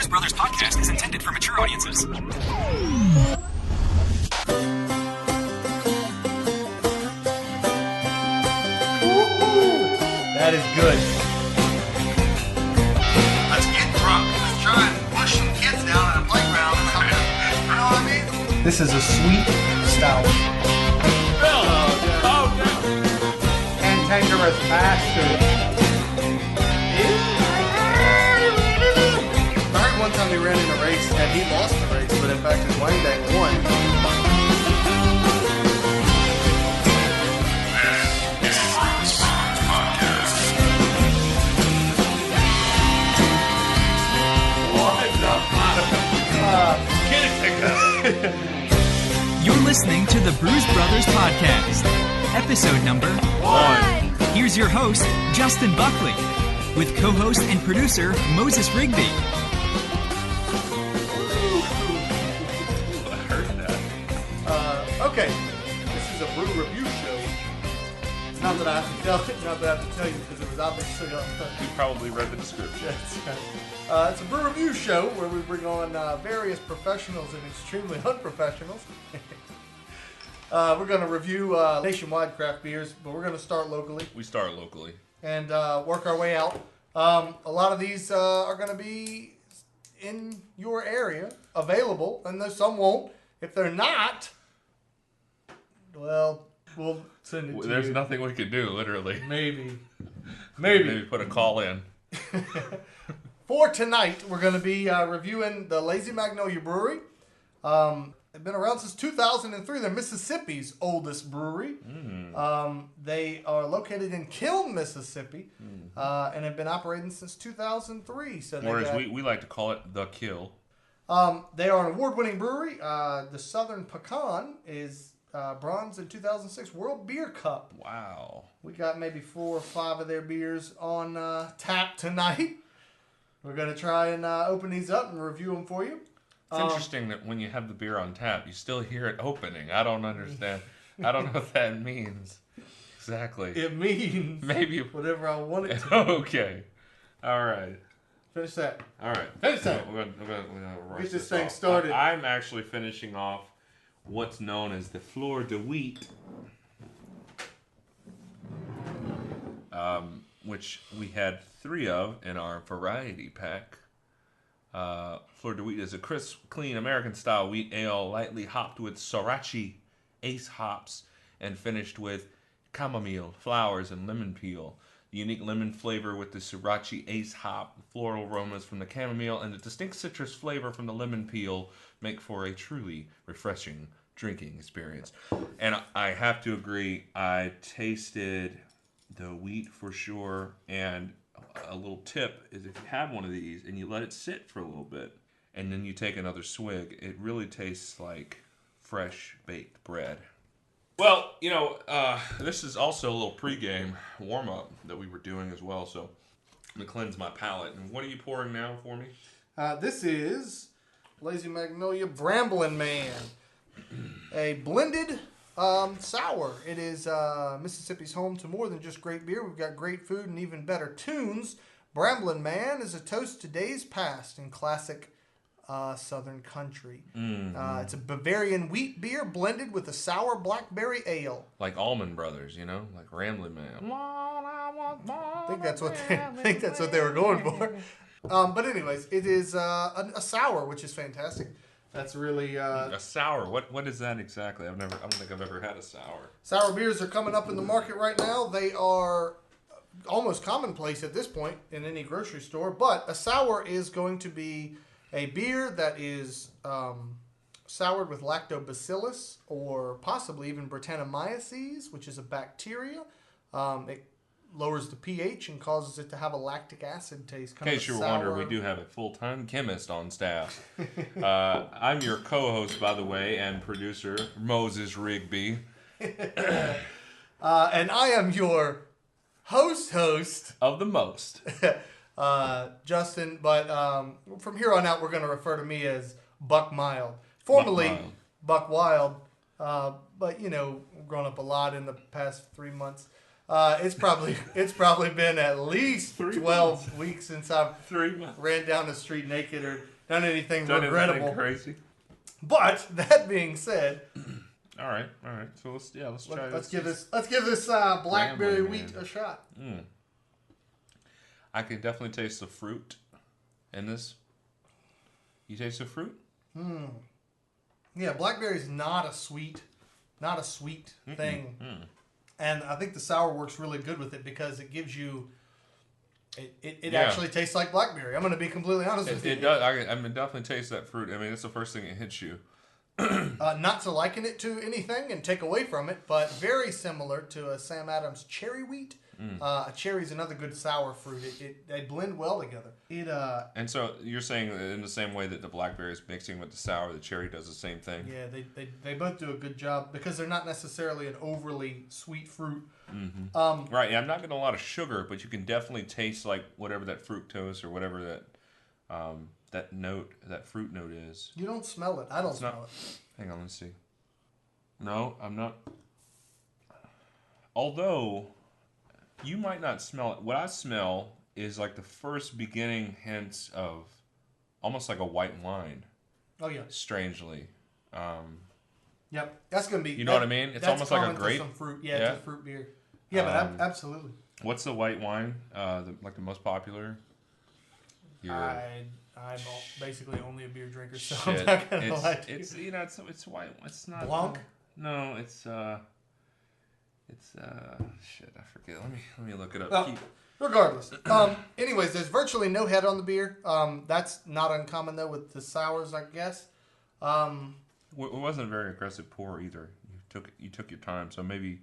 Brews Brothers podcast is intended for mature audiences. That is good. Let's get drunk. Let's try and push some kids down in a playground or something. You know what I mean? This is a sweet stout. Cantankerous bastard. I heard one time he ran in a race and he lost the race, but in fact his Wang Dang won. You're listening to the Brews Brothers podcast, episode number 1. Here's your host, Justin Buckley, with co-host and producer Moses Rigby. I heard that. Okay, this is a brew review show. Not that I have to tell you because it was obviously on. You probably read the description. It's a brew review show where we bring on various professionals and extremely unprofessionals. We're going to review nationwide craft beers, but we're going to start locally. We start locally. And work our way out. A lot of these are going to be in your area, available, and some won't. If they're not, well, we'll send it to There's you. nothing we can do, literally. Maybe Put a call in. For tonight, we're going to be reviewing the Lazy Magnolia Brewery. They've been around since 2003. They're Mississippi's oldest brewery. They are located in Kiln, Mississippi, and have been operating since 2003. So Whereas we like to call it the Kill. they are an award-winning brewery. The Southern Pecan is bronze in 2006 World Beer Cup. Wow. We got maybe 4 or 5 of their beers on tap tonight. We're going to try and open these up and review them for you. It's interesting that when you have the beer on tap, you still hear it opening. I don't understand. I don't know what that means. Exactly. It means Maybe whatever I want it to. Okay. All right. Finish that. All right. Finish that. We're gonna rush Get this thing off. started. I'm actually finishing off what's known as the Fleur de Wheat, which we had 3 of in our variety pack. Fleur de Wheat is a crisp, clean, American-style wheat ale, lightly hopped with Sorachi Ace hops and finished with chamomile, flowers, and lemon peel. The unique lemon flavor with the Sorachi Ace hop, the floral aromas from the chamomile, and the distinct citrus flavor from the lemon peel make for a truly refreshing drinking experience. And I have to agree, I tasted the wheat for sure, and a little tip is if you have one of these and you let it sit for a little bit and then you take another swig, it really tastes like fresh baked bread. Well, this is also a little pregame warm-up that we were doing as well, so I'm going to cleanse my palate. And what are you pouring now for me? This is Lazy Magnolia Brambling Man, a blended sour. It is Mississippi's home to more than just great beer. We've got great food and even better tunes. Brambling Man is a toast to days past in classic Southern country. It's a Bavarian wheat beer blended with a sour blackberry ale. Like Allman Brothers, like Rambling Man. I think that's what they were going for. But anyways, it is a sour, which is fantastic. That's really a sour. What is that exactly? I don't think I've ever had a sour. Sour beers are coming up in the market right now. They are almost commonplace at this point in any grocery store. But a sour is going to be a beer that is soured with lactobacillus or possibly even Brettanomyces, which is a bacteria. It lowers the pH and causes it to have a lactic acid taste. In case you were wondering, we do have a full-time chemist on staff. I'm your co-host, by the way, and producer, Moses Rigby. And I am your host of the most. Justin, but from here on out, we're going to refer to me as Buck Mild. Formerly Buck Wild, but, grown up a lot in the past 3 months. It's probably been at least 12 weeks since I've 3 months. ran down the street naked or done anything Done regrettable. anything crazy. But that being said, All right. So let's try. let's give this blackberry Brambling wheat Man. a shot. I can definitely taste the fruit in this. You taste the fruit? Yeah, blackberry is not a sweet thing, and I think the sour works really good with it because it gives you. It actually tastes like blackberry. I'm going to be completely honest with you. It does. I can definitely taste that fruit. I mean, it's the first thing that hits you. Not to liken it to anything and take away from it, but very similar to a Sam Adams cherry wheat. A cherry is another good sour fruit. They blend well together. And so you're saying that in the same way that the blackberry is mixing with the sour, the cherry does the same thing. Yeah, they both do a good job because they're not necessarily an overly sweet fruit. Right. Yeah, I'm not getting a lot of sugar, but you can definitely taste like whatever that fructose or whatever that fruit note is. You don't smell it. I don't smell it. Hang on, let's see. No, I'm not. Although you might not smell it. What I smell is like the first beginning hints of almost like a white wine. Oh yeah. Strangely. Yep. That's gonna be. You know what I mean? It's almost like a grape. Some fruit. Yeah, it's a fruit beer. Yeah, but absolutely. What's the white wine? Like the most popular? I'm basically only a beer drinker, so Shit. I'm not gonna lie to you. It's white. It's not Blanc. No, it's shit. I forget. Let me look it up. Well, regardless. Anyways, there's virtually no head on the beer. That's not uncommon though with the sours, I guess. It wasn't a very aggressive pour either. You took your time, so maybe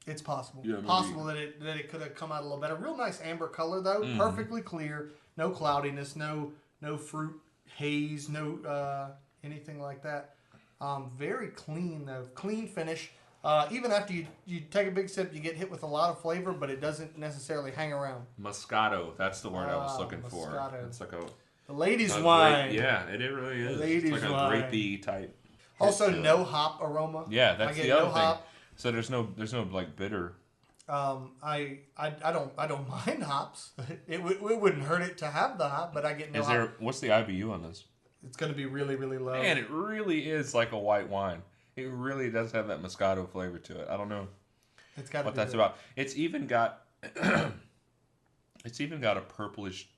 it's possible. Yeah, maybe. Possible that it could have come out a little better. Real nice amber color though, perfectly clear, no cloudiness, no fruit haze, no anything like that. Very clean though, clean finish. Even after you take a big sip, you get hit with a lot of flavor, but it doesn't necessarily hang around. Moscato, that's the word I was looking for. Moscato. It's like the ladies' wine. Yeah, it really is. Ladies' it's like wine. a grapey type. Also, no hop aroma. Yeah, that's the other thing. Hop. So there's no like bitter. I don't mind hops. It wouldn't hurt it to have the hop, but I get no hop. What's the IBU on this? It's going to be really, really low. Man, it really is like a white wine. It really does have that Moscato flavor to it. I don't know what that's about. It's even got a purplish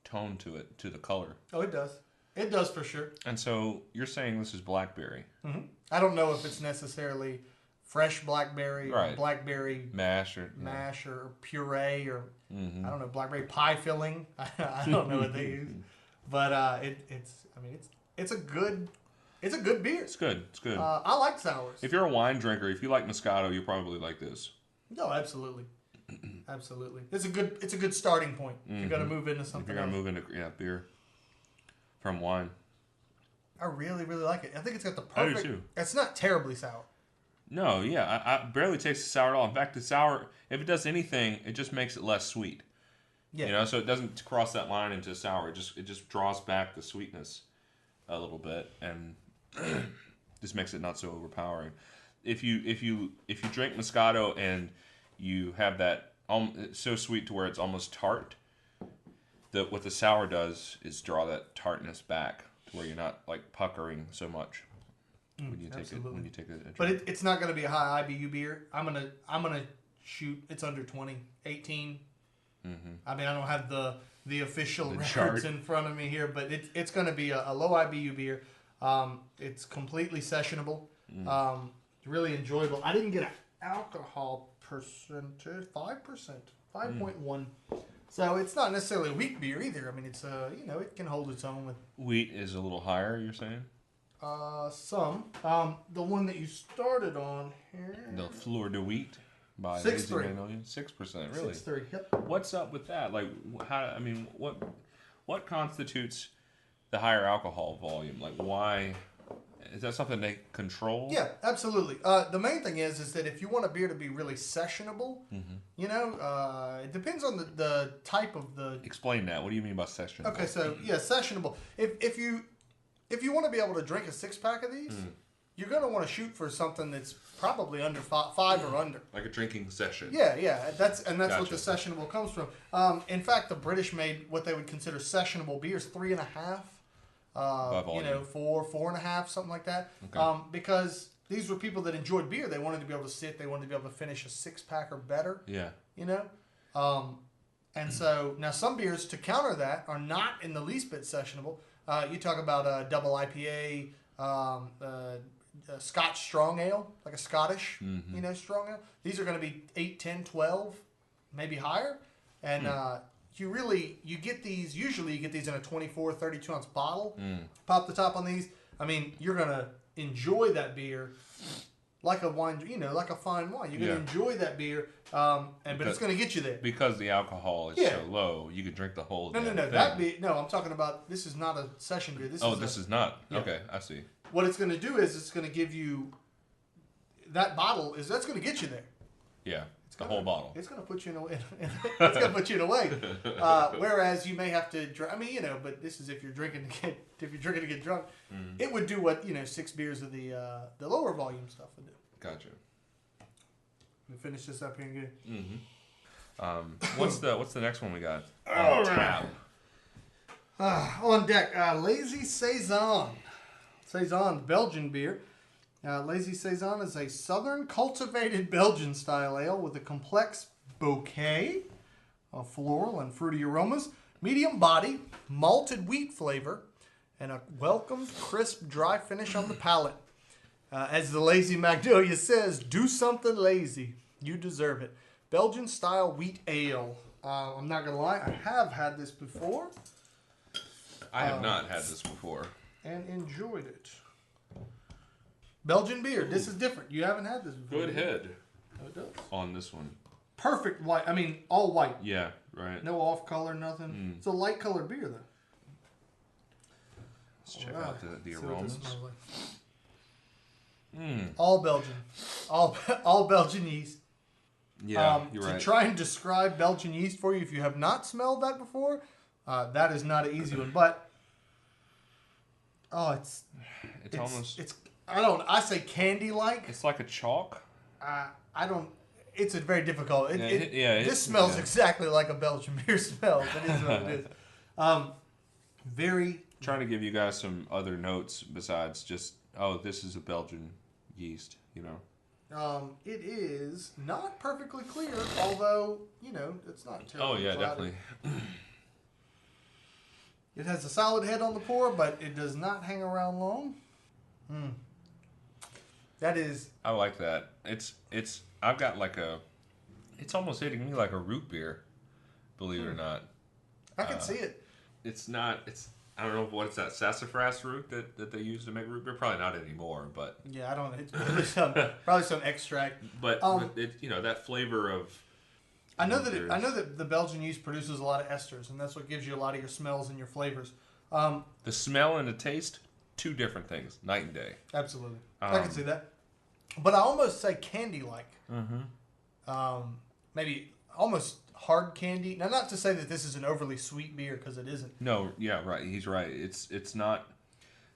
tone to it, to the color. Oh, it does. It does for sure. And so you're saying this is blackberry. Mm-hmm. I don't know if it's necessarily fresh blackberry or Right. blackberry mash or puree or I don't know, blackberry pie filling. I don't know what they use, but it's a good beer. It's good. It's good. I like sours. If you're a wine drinker, if you like Moscato, you probably like this. No, absolutely, absolutely. It's a good starting point. If you're gonna move into something. If you're gonna move into beer from wine. I really, really like it. I think it's got the perfect. I do too. It's not terribly sour. No, yeah, I barely taste the sour at all. In fact, the sour, if it does anything, it just makes it less sweet. Yeah. You know, so it doesn't cross that line into sour. It just draws back the sweetness a little bit and just makes it not so overpowering. If you drink Moscato and you have that it's so sweet to where it's almost tart, what the sour does is draw that tartness back to where you're not like puckering so much. When you take it, but it's not going to be a high IBU beer. I'm gonna shoot. It's under 20, 18. I mean, I don't have the official records chart in front of me here, but it's going to be a low IBU beer. It's completely sessionable. Really enjoyable. I didn't get an alcohol percentage, 5%, 5.1. So it's not necessarily a weak beer either. I mean, it's it can hold its own with. Wheat is a little higher. You're saying? The one that you started on here. The Fleur de Wheat by 6.3. Lazy Magnolia. 6%, really. 6.3. Yep. What's up with that? Like, what constitutes the higher alcohol volume? Like, why? Is that something they control? Yeah, absolutely. The main thing is that if you want a beer to be really sessionable, it depends on the type of the. Explain that. What do you mean by sessionable? Okay, so yeah, sessionable. If you want to be able to drink a 6-pack of these, you're going to want to shoot for something that's probably under 5 or under. Like a drinking session. Yeah. That's what Gotcha. the sessionable comes from. In fact, the British made what they would consider sessionable beers 3.5. Volume. 4.5, something like that. Okay. Because these were people that enjoyed beer. They wanted to be able to sit. They wanted to be able to finish a 6-pack or better. Yeah. And so now some beers to counter that are not in the least bit sessionable. You talk about a double IPA, Scotch strong ale, like a Scottish, strong ale. These are going to be 8, 10, 12, maybe higher. And you get these, usually you get these in a 24, 32 ounce bottle. Pop the top on these. I mean, you're going to enjoy that beer like a wine, like a fine wine. You're going to enjoy that beer, but it's going to get you there. Because the alcohol is so low, you could drink the whole No. thing. I'm talking about, this is not a session beer. This is not? Yeah. Okay, I see. What it's going to do is it's going to give you, that's going to get you there. Yeah, the whole bottle. It's going to put you it's going to put you in a way. Whereas you may have to, but this is if you're drinking to get drunk. It would do what 6 beers of the lower volume stuff would do. Gotcha. Let me finish this up here and get. What's the next one we got? All Tap. On deck, Lazy Saison. Saison, Belgian beer. Lazy Saison is a southern cultivated Belgian style ale with a complex bouquet of floral and fruity aromas, medium body, malted wheat flavor, and a welcome crisp dry finish on the palate. As the Lazy Magnolia says, do something lazy. You deserve it. Belgian style wheat ale. I'm not going to lie, I have had this before. I have not had this before. And enjoyed it. Belgian beer. This is different. You haven't had this before. Good head Oh, it does. on this one. Perfect white. I mean, all white. Yeah, right. No off color, nothing. It's a light colored beer, though. Let's check out the See what this aromas. smells like. All Belgian. All Belgian yeast. Yeah, you're to right. try and describe Belgian yeast for you, if you have not smelled that before, that is not an easy one. But it's almost. I say candy like. It's like a chalk. It's a very difficult. This smells yeah. exactly like a Belgian beer smells. It is what it is. Very. Trying to give you guys some other notes besides just this is a Belgian yeast. It is not perfectly clear, although it's not terrible. Oh yeah, definitely. It has a solid head on the pour, but it does not hang around long. That is. I like that. It's. I've got it's almost hitting me like a root beer, believe it or not. I can see it. It's not. I don't know what it's that sassafras root that they use to make root beer. Probably not anymore, but Yeah, I don't know. It's probably some extract. but it that flavor of. I know that the Belgian yeast produces a lot of esters, and that's what gives you a lot of your smells and your flavors. The smell and the taste, two different things, night and day. Absolutely, I can see that. But I almost say candy-like. Maybe almost hard candy. Now, not to say that this is an overly sweet beer, because it isn't. No, yeah, right. He's right. It's not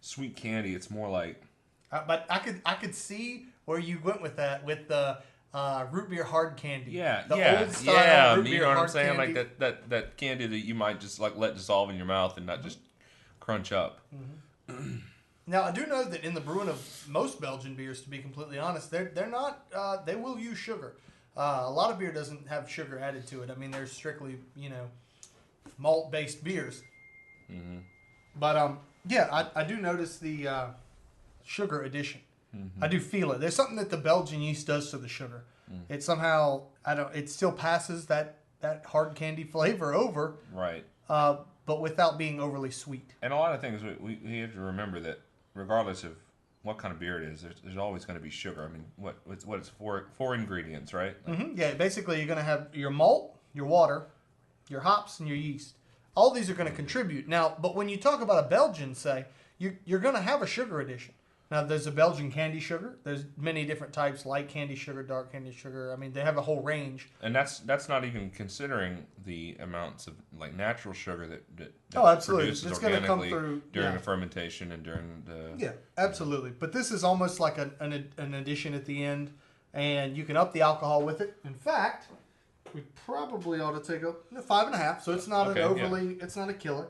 sweet candy. It's more like. But I could see where you went with that with the root beer hard candy. Yeah, the old style root beer you know what I'm hard saying? candy. Like that candy that you might just let dissolve in your mouth and not just crunch up. Now, I do know that in the brewing of most Belgian beers, to be completely honest, they're not. They will use sugar. A lot of beer doesn't have sugar added to it. I mean, they're strictly malt-based beers. But I do notice the sugar addition. I do feel it. There's something that the Belgian yeast does to the sugar. It somehow it still passes that hard candy flavor over. Right. But without being overly sweet. And a lot of things we have to remember that regardless of what kind of beer it is, there's always going to be sugar. I mean, what it's four ingredients, right? Yeah, basically you're going to have your malt, your water, your hops, and your yeast. All these are going to contribute. Now, but when you talk about a Belgian, say, you're going to have a sugar addition. Now, there's a Belgian candy sugar. There's many different types, light candy sugar, dark candy sugar. I mean, they have a whole range. And that's not even considering the amounts of like natural sugar that absolutely. produces It's going to come organically through during the fermentation and during the... Yeah, absolutely. But this is almost like an addition at the end, and you can up the alcohol with it. In fact, we probably ought to take a 5.5, so it's not an overly, it's not a killer.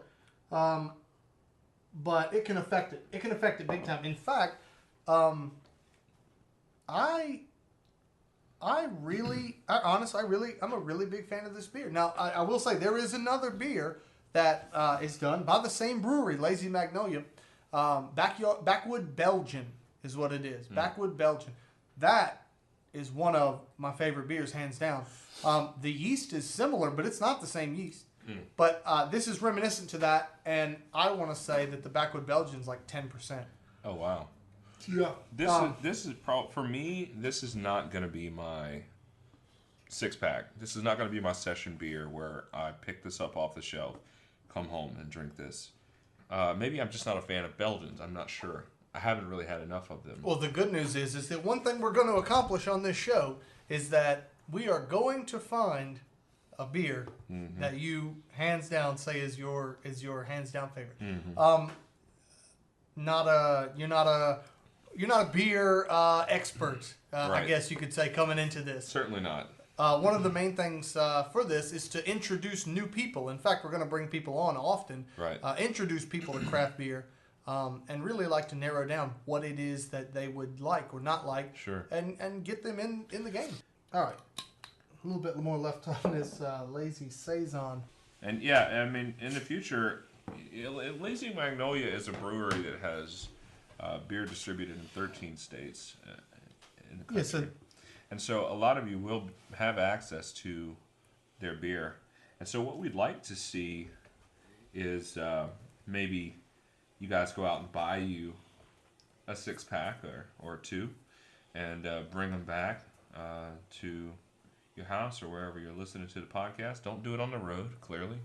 But it can affect it. It can affect it big time. In fact, I'm a really big fan of this beer. Now, I will say there is another beer that is done by the same brewery, Lazy Magnolia. Backwood Belgian is what it is. Backwood Belgian. That is one of my favorite beers, hands down. The yeast is similar, but it's not the same yeast. But this is reminiscent to that, and I want to say that the Backwood Belgian is like 10%. Oh, wow. Yeah. This is for me, this is not going to be my 6-pack. This is not going to be my session beer where I pick this up off the shelf, come home, and drink this. Maybe I'm just not a fan of Belgians. I'm not sure. I haven't really had enough of them. Well, the good news is that one thing we're going to accomplish on this show is that we are going to find a beer that you hands down say is your hands down favorite. You're not a beer expert, Right. I guess you could say, coming into this. Certainly not. One of the main things for this is to introduce new people. In fact, we're going to bring people on often. Right. Introduce people to craft beer, and really like to narrow down what it is that they would like or not like. Sure. And get them in the game. All right. A little bit more left on this Lazy Saison. And yeah, I mean, in the future, Lazy Magnolia is a brewery that has beer distributed in 13 states in the country. Yes, sir. And so a lot of you will have access to their beer. And so what we'd like to see is maybe you guys go out and buy you a 6-pack or two and bring them back to your house or wherever you're listening to the podcast. Don't do it on the road, clearly.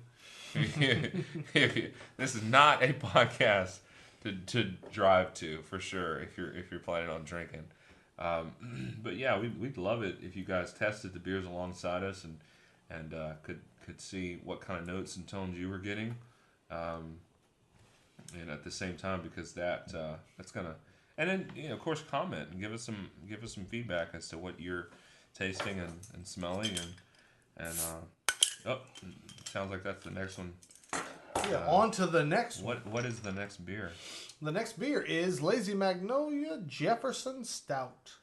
This is not a podcast to drive to, for sure, if you're planning on drinking. But yeah, we'd love it if you guys tested the beers alongside us and could see what kind of notes and tones you were getting, and at the same time, because that's gonna, and then of course comment and give us some feedback as to what you're tasting and smelling and sounds like that's the next one. Yeah, on to the next one. What is the next beer? The next beer is Lazy Magnolia Jefferson Stout.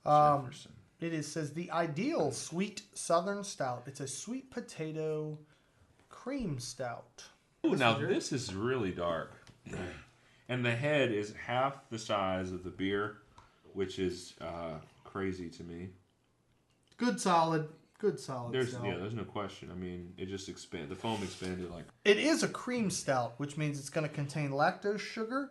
Jefferson. It says the ideal sweet southern stout. It's a sweet potato cream stout. Ooh, now this is really dark. And the head is half the size of the beer, which is crazy to me. Good solid stout. There's no question. I mean, it just expanded. The foam expanded like. It is a cream stout, which means it's going to contain lactose sugar.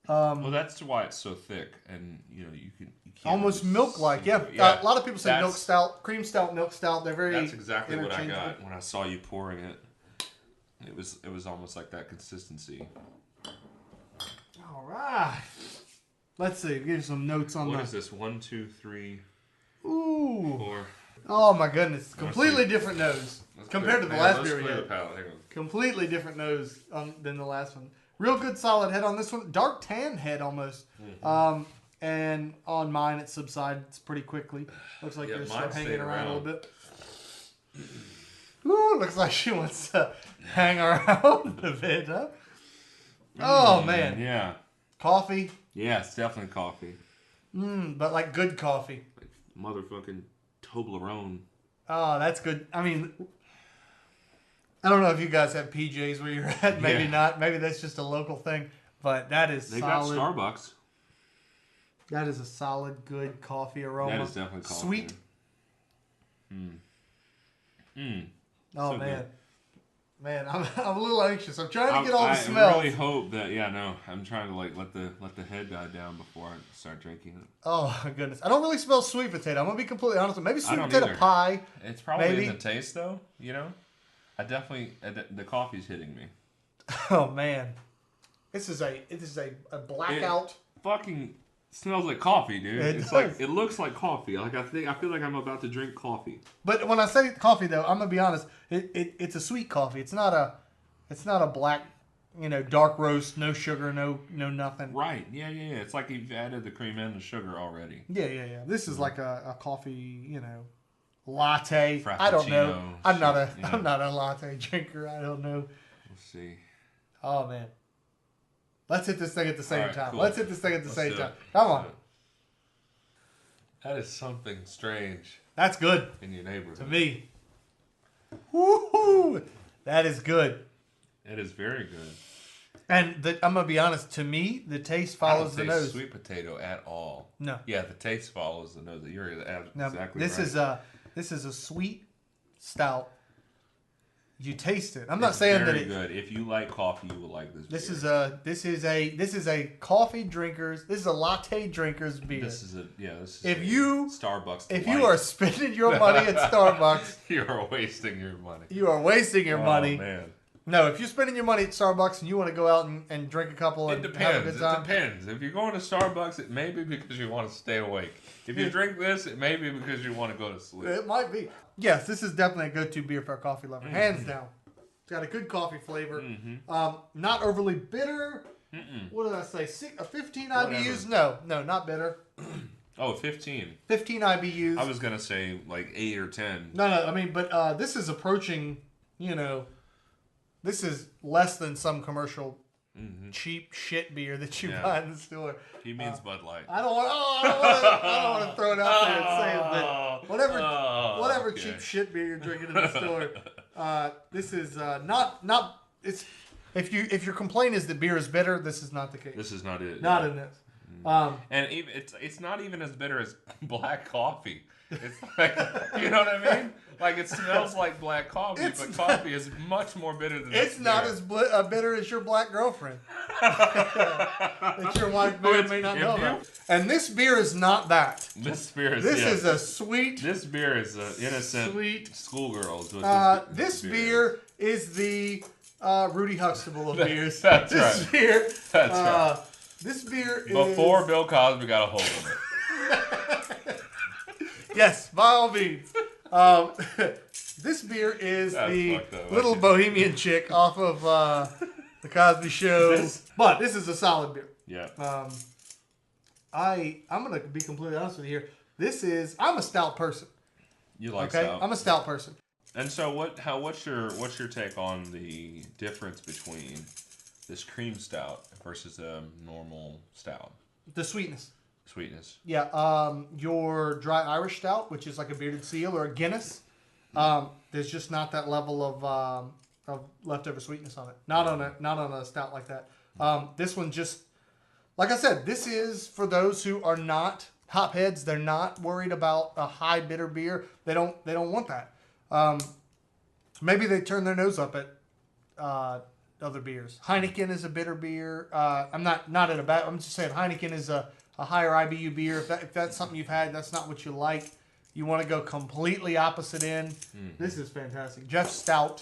Well, that's why it's so thick, and you can't almost really milk-like. see Yeah, it. Yeah. a lot of people say milk stout, cream stout, milk stout. They're very. That's exactly what I interchangeable. got when I saw you pouring it. It was almost like that consistency. All right. Let's see. Give you some notes on that. What is this? 1, 2, 3, Ooh. 4. Oh my goodness! Completely different nose compared to the last beer we had. Here. Completely different nose than the last one. Real good solid head on this one. Dark tan head almost. And on mine it subsides pretty quickly. Looks like you're still hanging around a little bit. Ooh, looks like she wants to hang around a bit, huh? Oh man. Yeah. Coffee. Yeah, it's definitely coffee. But like good coffee. Like motherfucking Toblerone. Oh, that's good. I mean, I don't know if you guys have PJs where you're at. Maybe not. Maybe that's just a local thing. But that is solid. They got Starbucks. That is a solid, good coffee aroma. That is definitely coffee. Sweet. Oh, So man. good. Man, I'm a little anxious. I'm trying to get all the smells. I really hope that, I'm trying to like let the head die down before I start drinking it. Oh, my goodness. I don't really smell sweet potato. I'm going to be completely honest. Maybe sweet potato either. pie. It's probably maybe. in the taste, though, I definitely, the coffee's hitting me. Oh, man. This is a blackout. fucking smells like coffee, dude. It It's does. like it looks like coffee. Like I feel like I'm about to drink coffee. But when I say coffee, though, I'm gonna be honest. It's a sweet coffee. It's not a black, dark roast, no sugar, no nothing. Right? Yeah. It's like you've added the cream and the sugar already. Yeah. This is like a coffee, latte. I don't know. I'm not a latte drinker. I don't know. We'll see. Oh man. Let's hit this thing at the same right, time. cool. Let's hit this thing at the Let's same do time. it. Come on. That is something strange That's good in your neighborhood. to me. Woohoo! That is good. It is very good. And I'm gonna be honest. To me, the taste follows the I don't taste nose. sweet potato at all. No. Yeah, the taste follows the nose. You're Now, exactly this right. this is a sweet stout. You taste it. I'm not saying that very good. If you like coffee, you will like this. This beer. is a coffee drinkers. This is a latte drinkers beer. This is if you Starbucks. if delight. you are spending your money at Starbucks, you are wasting your money. you are wasting your money. Man. No, if you're spending your money at Starbucks and you want to go out and drink a couple and It have a depends. good time, It depends. If you're going to Starbucks, it may be because you want to stay awake. If you drink this, it may be because you want to go to sleep. it might be. Yes, this is definitely a go-to beer for a coffee lover, hands down. It's got a good coffee flavor. Not overly bitter. What did I say? 15 IBUs? No, not bitter. Oh, 15. 15 IBUs. I was going to say like 8 or 10. No, I mean, but this is approaching, this is less than some commercial cheap shit beer that you buy in the store. He means Bud Light. I don't want to throw it out there and say it, but whatever okay. cheap shit beer you're drinking in the store, this is not. It's if your complaint is that beer is bitter, this is not the case. This is not it. Not in this. And even, it's not even as bitter as black coffee. It's like, you know what I mean? Like, it smells like black coffee, but coffee is much more bitter than It's this not beer. as bitter as your black girlfriend that your wife may or may not know about. And this beer is not that. This beer is This is a sweet. This beer is an innocent Sweet. schoolgirl. is what This beer is the Rudy Huxtable of beers. That's this right. Beer, That's right. This beer is Before Bill Cosby got a hold of it. Yes, by all means. This beer is That's the fucked up. little bohemian chick off of the Cosby Show. But this is a solid beer. Yeah. I'm gonna be completely honest with you here. I'm a stout person. You like Okay, stout. I'm a stout person. And so what's your take on the difference between this cream stout versus a normal stout? The sweetness. Sweetness. Yeah, your dry Irish stout, which is like a bearded seal or a Guinness, there's just not that level of leftover sweetness on it. Not on a stout like that. This one just, like I said, this is for those who are not hopheads. They're not worried about a high bitter beer. They don't want that. Maybe they turn their nose up at other beers. Heineken is a bitter beer. I'm not in a bad. I'm just saying Heineken is a higher IBU beer. If that's something you've had, that's not what you like. You want to go completely opposite end. This is fantastic. Jeff Stout,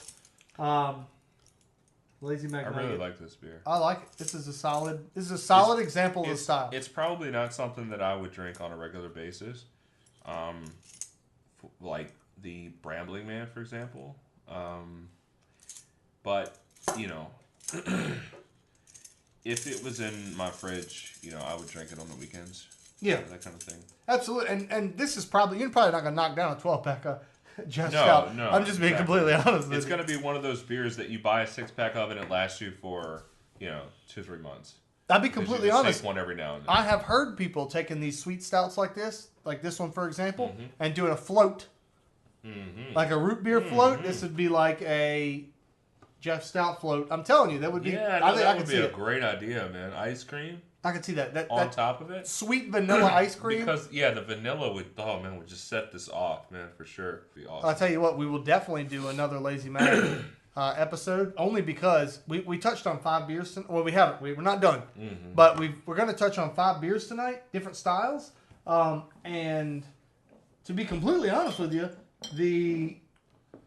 Lazy Magnolia. I really like this beer. I like it. This is a solid example of style. It's probably not something that I would drink on a regular basis, like the Brambling Man, for example. But if it was in my fridge, I would drink it on the weekends. Yeah, that kind of thing. Absolutely. And this is probably you're probably not gonna knock down a 12-pack of Jeff No, Stout. no, I'm just being completely honest with It's you. going to be one of those beers that you buy a 6-pack of and it lasts you for 2-3 months. I'll be Because completely you just honest. take one every now and then. I have heard people taking these sweet stouts like this one for example, and doing a float, like a root beer float. This would be like a Jeff Stout float. I'm telling you, that would be. Yeah, I think I that could would see be a it. great idea, man. Ice cream I could see that. on top of it. Sweet vanilla ice cream. Because the vanilla would just set this off, man, for sure. It'd be awesome. I'll tell you what, we will definitely do another Lazy Mag episode, only because we touched on 5 beers. Well, we haven't. We're not done. But we're going to touch on 5 beers tonight, different styles. And to be completely honest with you,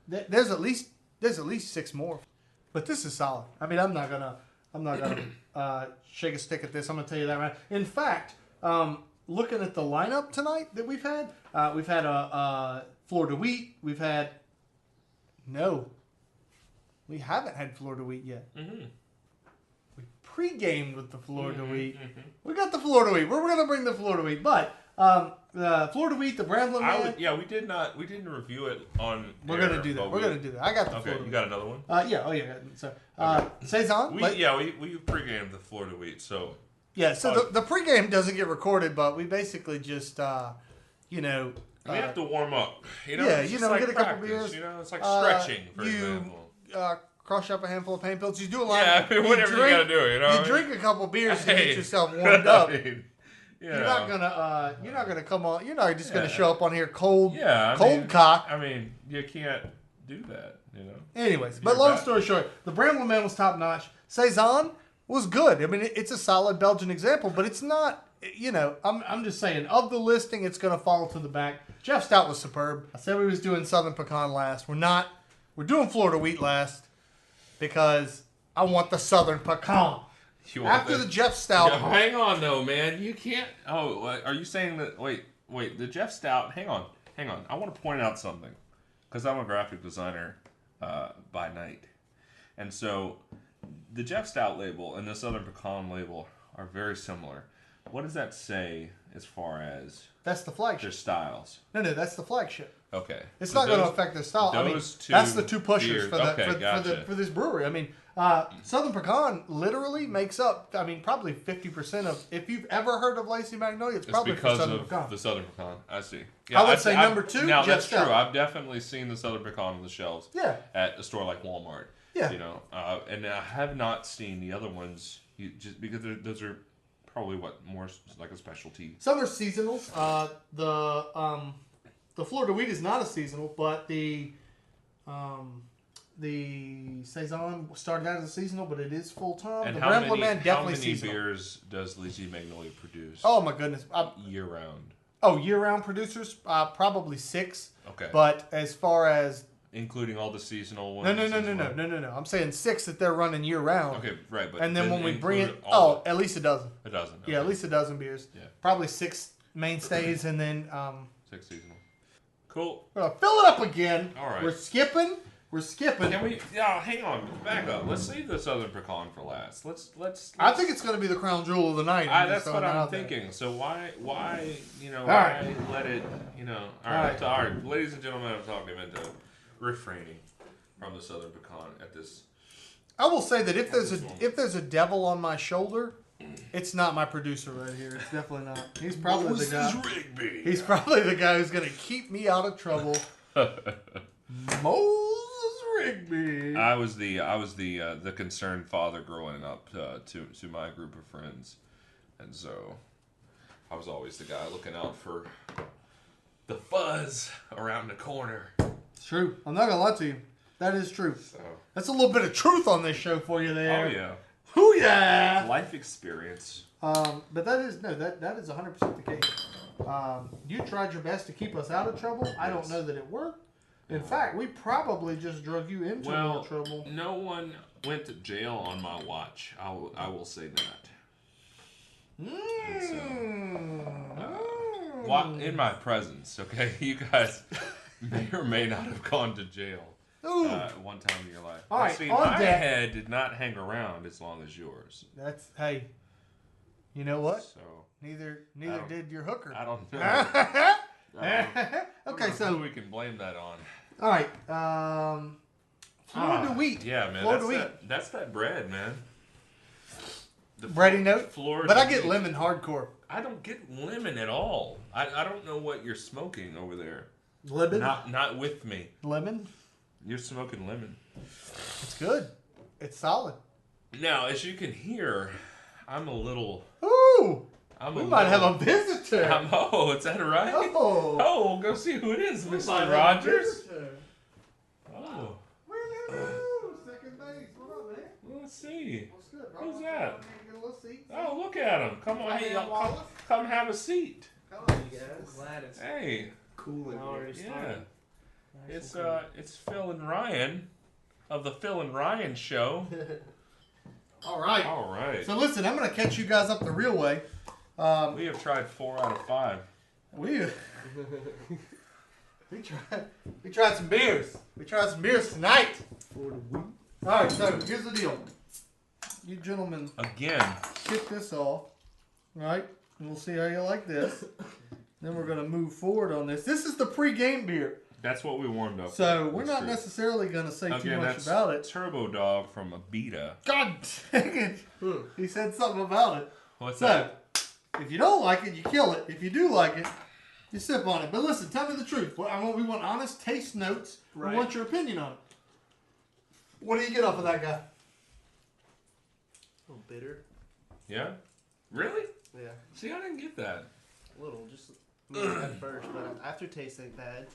there's at least 6 more. But this is solid. I mean, I'm not gonna shake a stick at this. I'm going to tell you that right. In fact, looking at the lineup tonight that we've had a Fleur de Wheat. We haven't had Fleur de Wheat yet. Mm-hmm. We pre-gamed with the Fleur de Wheat. Mm-hmm. We got the Fleur de Wheat. We're going to bring the Fleur de Wheat, but the Fleur de Wheat, the Brambling Man. We didn't review it on. We're going to do that. We're going to do that. I got the Fleur de Wheat. You got another one? Yeah. Oh yeah. So Saison. We pre-gamed the Fleur de Wheat. So yeah. So the pre-game doesn't get recorded, but we basically just we have to warm up. Get a couple beers. It's like stretching, for example. Crush up a handful of pain pills. You do a lot. Yeah, whatever you gotta do. You drink a couple beers to get yourself warmed up. You're not gonna come on. You're not just gonna show up on here cold. Yeah, cock. I mean, you can't do that. Anyways, but long story short, the Brambling Man was top notch. Saison was good. I mean, it's a solid Belgian example, but it's not. I'm just saying, of the listing, it's going to fall to the back. Jeff Stout was superb. I said we was doing Southern Pecan last. We're not. We're doing Fleur de Wheat last because I want the Southern Pecan. After the Jeff Stout. Yeah, hang on, though, man. You can't. Oh, are you saying that? Wait. The Jeff Stout. Hang on. I want to point out something because I'm a graphic designer by night. And so the Jeff Stout label and the Southern Pecan label are very similar. What does that say as far as that's the flagship? Their styles. No, that's the flagship. Okay. It's not going to affect their style. That's the two pushers for this brewery. I mean, Southern Pecan literally makes up, probably 50% of. If you've ever heard of Lazy Magnolia, it's probably because Southern of Pecan. The Southern Pecan. I see. Yeah, I would say number two. Now Jeff that's Stout. true. I've definitely seen the Southern Pecan on the shelves. Yeah. At a store like Walmart. Yeah. And I have not seen the other ones. Just because those are probably more like a specialty. Some are seasonals. The Fleur de Wheat is not a seasonal, but the Saison started out as a seasonal, but it is full time. And the Brambling Man definitely How seasonal. many beers does Lazy Magnolia produce? Oh my goodness! Year round. Oh, year round producers, probably 6. Okay. But as far as including all the seasonal ones. No. I'm saying 6 that they're running year round. Okay, right. But and then when we bring it, at least a dozen. A dozen. Okay. Yeah, at least a dozen beers. Yeah. Probably 6 mainstays and then 6 seasonal. Cool. We're gonna fill it up again. All right. We're skipping. Can we? Yeah, hang on. Back up. Let's save the Southern Pecan for last. Let's I think it's gonna be the crown jewel of the night. That's what I'm thinking. So why let it? All right. Ladies and gentlemen, I'm talking into refraining from the Southern Pecan at this. I will say that if there's a devil on my shoulder, it's not my producer right here. It's definitely not. He's probably the guy. Rigby. He's probably the guy who's gonna keep me out of trouble. Moses Rigby. I was the concerned father growing up to my group of friends, and so I was always the guy looking out for the fuzz around the corner. It's true. I'm not gonna lie to you. That is true. So that's a little bit of truth on this show for you there. Oh yeah. Hoo yeah. Life experience. But that is 100% the case. You tried your best to keep us out of trouble. Yes. I don't know that it worked. In fact, we probably just drug you into more trouble. No one went to jail on my watch. I will say that. In my presence, okay? You guys may or may not have gone to jail one time in your life. All right, my head did not hang around as long as yours. Hey, you know what? So neither did your hooker. I don't know. Okay, so who we can blame that on. All right, Fleur de Wheat. Yeah, man. That's that bread, man. The bready note. But I get lemon hardcore. I don't get lemon at all. I don't know what you're smoking over there. Lemon? Not with me. Lemon? You're smoking lemon. It's good. It's solid. Now, as you can hear, I'm a little... Ooh! We might have a visitor. Is that right? Oh, we'll go see who it is, Mr. Rogers. Oh. Second base. What up, man? Let's see. What's good, bro? Who's that? Get a little seat. Oh, look at him. Come on. Hey, y'all, come have a seat. Hello, you guys. Glad it's hey. Cool. Yeah. It's Phil and Ryan of the Phil and Ryan Show. All right. All right. So listen, I'm gonna catch you guys up the real way. We have tried 4 out of 5. We tried some beers. We tried some beers tonight. All right. So here's the deal. You gentlemen, Again. kick this off, right? And we'll see how you like this. Then we're gonna move forward on this. This is the pre-game beer. That's what we warmed up. So with. we're That's not true. necessarily gonna say too Again, much that's about it. Turbo Dog from Abita. God dang it! He said something about it. What's So, that? if you don't like it, you kill it. If you do like it, you sip on it. But listen, tell me the truth. We want honest taste notes. Right. We want your opinion on it. What do you get off of that guy? A little bitter. Yeah? Really? Yeah. See, I didn't get that. A little, just at first, but aftertaste ain't bad.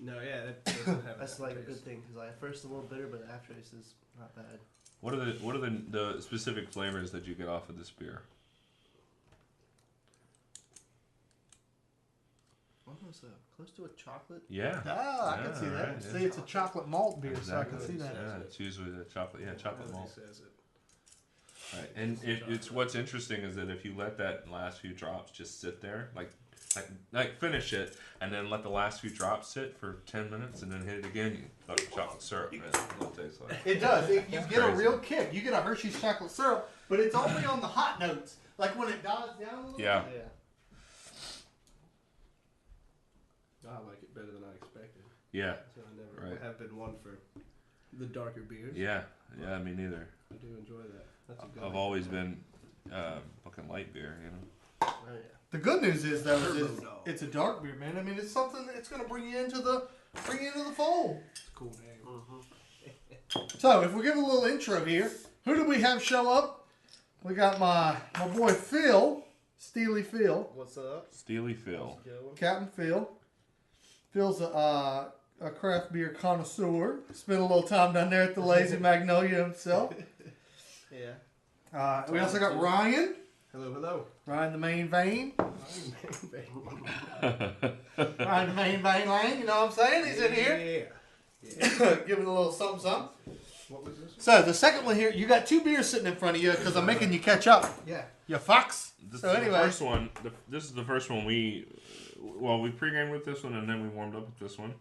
No, yeah, that doesn't have That's that like a taste. good thing because at first a little bitter, but the aftertaste is not bad. What are the specific flavors that you get off of this beer? Almost close to a chocolate. Yeah. Ah, I can see that. right, See, yeah. it's a chocolate malt beer, so I can Exactly. see that. Yeah, it's usually the chocolate. Yeah, chocolate As he malt. says it. Right. And it's what's interesting is that if you let that last few drops just sit there, like finish it, and then let the last few drops sit for 10 minutes, and then hit it again, you fucking chocolate syrup. Man, that's what it tastes like. It does. You get a Crazy. real kick. You get a Hershey's chocolate syrup, but it's only on the hot notes. Like when it dies down a little Yeah. Yeah. I like it better than I expected. Yeah. So I never Right. have been one for the darker beers. Yeah. Yeah. Me neither. I do enjoy that. That's a good I've one. always been fucking light beer. You know. Oh yeah. The good news is though, Turbo is Dog. it's a dark beer, man. I mean, it's something that's going to bring you into the fold. It's a cool name. So, if we give a little intro here, who do we have show up? We got my boy Phil, Steely Phil, What's up? Steely Phil. Captain Phil. Phil's a craft beer connoisseur. Spent a little time down there at the Lazy Magnolia himself. Yeah. We also got Ryan, Hello, hello. Ryan the Main Vein. Ryan the Main Vein Lane, you know what I'm saying? He's in here. Yeah. Giving a little something, something. What was this? So, the second one here, you got 2 beers sitting in front of you because I'm making you catch up. Yeah. You fox. This So is anyway. the first one. This is the first one we pre-gamed with this one, and then we warmed up with this one,